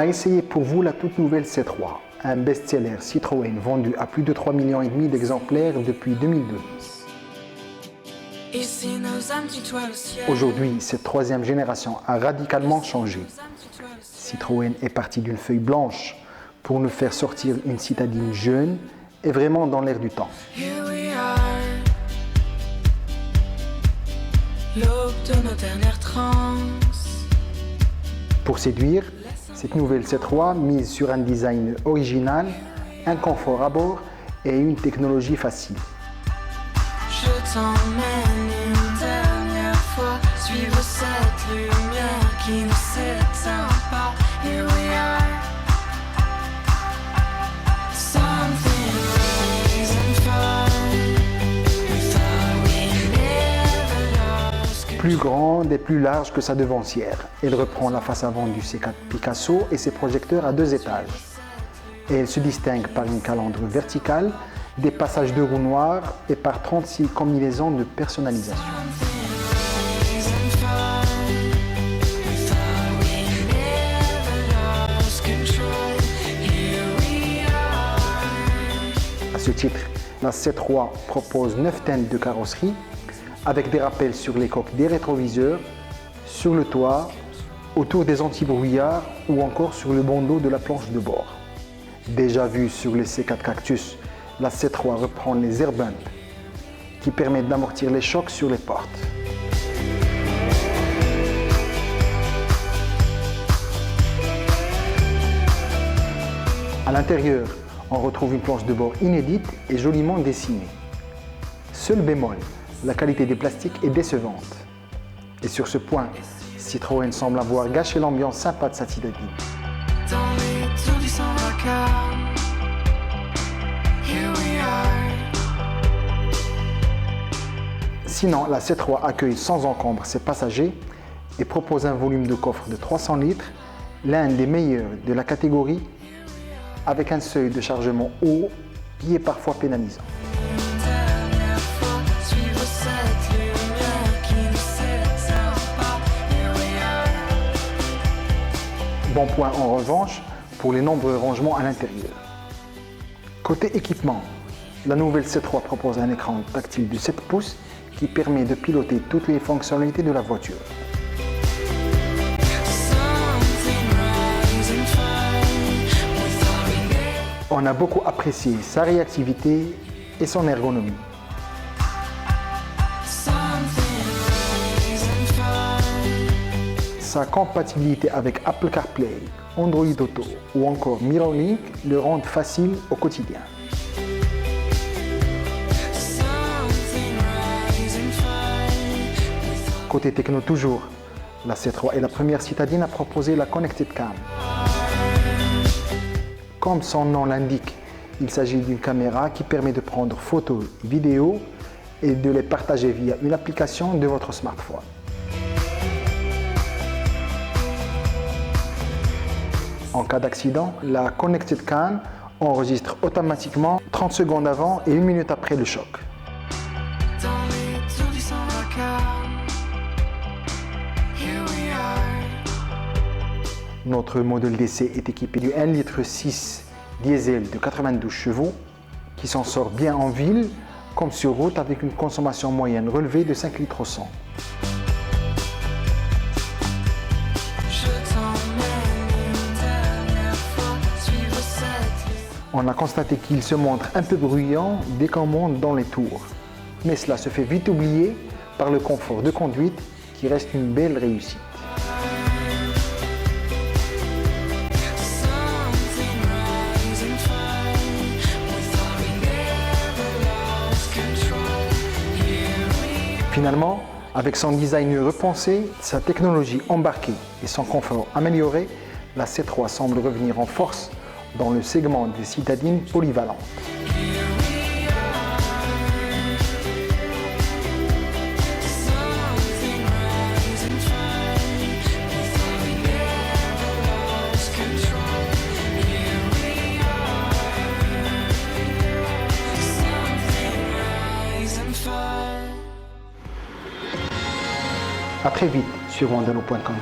a essayé pour vous la toute nouvelle C3, un best-seller Citroën vendu à plus de 3,5 millions d'exemplaires depuis 2002. Aujourd'hui, cette troisième génération a radicalement changé. Citroën est parti d'une feuille blanche pour nous faire sortir une citadine jeune et vraiment dans l'air du temps. L'aube de nos dernières transes. Pour séduire, cette nouvelle C3 mise sur un design original, un confort à bord et une technologie facile. Je t'emmène une dernière fois suivre cette lumière qui ne s'éteint pas. Here we are. Something rising fire. Plus grande et plus large que sa devancière. Elle reprend la face avant du C4 Picasso et ses projecteurs à 2 étages. Et elle se distingue par une calandre verticale, des passages de roues noires et par 36 combinaisons de personnalisation. À ce titre, la C3 propose 9 teintes de carrosserie avec des rappels sur les coques des rétroviseurs, sur le toit, autour des anti-brouillards ou encore sur le bandeau de la planche de bord. Déjà vu sur les C4 Cactus, la C3 reprend les air bumps qui permettent d'amortir les chocs sur les portes. À l'intérieur, on retrouve une planche de bord inédite et joliment dessinée. Seul bémol, la qualité des plastiques est décevante. Et sur ce point, Citroën semble avoir gâché l'ambiance sympa de sa citadine. Sinon, la C3 accueille sans encombre ses passagers et propose un volume de coffre de 300 litres, l'un des meilleurs de la catégorie, avec un seuil de chargement haut qui est parfois pénalisant. Bon point en revanche pour les nombreux rangements à l'intérieur. Côté équipement, la nouvelle C3 propose un écran tactile de 7 pouces qui permet de piloter toutes les fonctionnalités de la voiture. On a beaucoup apprécié sa réactivité et son ergonomie. Sa compatibilité avec Apple CarPlay, Android Auto ou encore MirrorLink le rendent facile au quotidien. Côté techno toujours, la C3 est la première citadine à proposer la Connected Cam. Comme son nom l'indique, il s'agit d'une caméra qui permet de prendre photos et vidéos et de les partager via une application de votre smartphone. En cas d'accident, la Connected Cam enregistre automatiquement 30 secondes avant et 1 minute après le choc. Notre modèle d'essai est équipé du 1,6 litre diesel de 92 chevaux qui s'en sort bien en ville comme sur route avec une consommation moyenne relevée de 5 litres au 100. On a constaté qu'il se montre un peu bruyant dès qu'on monte dans les tours, mais cela se fait vite oublier par le confort de conduite qui reste une belle réussite. Finalement, avec son design repensé, sa technologie embarquée et son confort amélioré, la C3 semble revenir en force dans le segment des citadines polyvalentes. A très vite sur Wandano.com.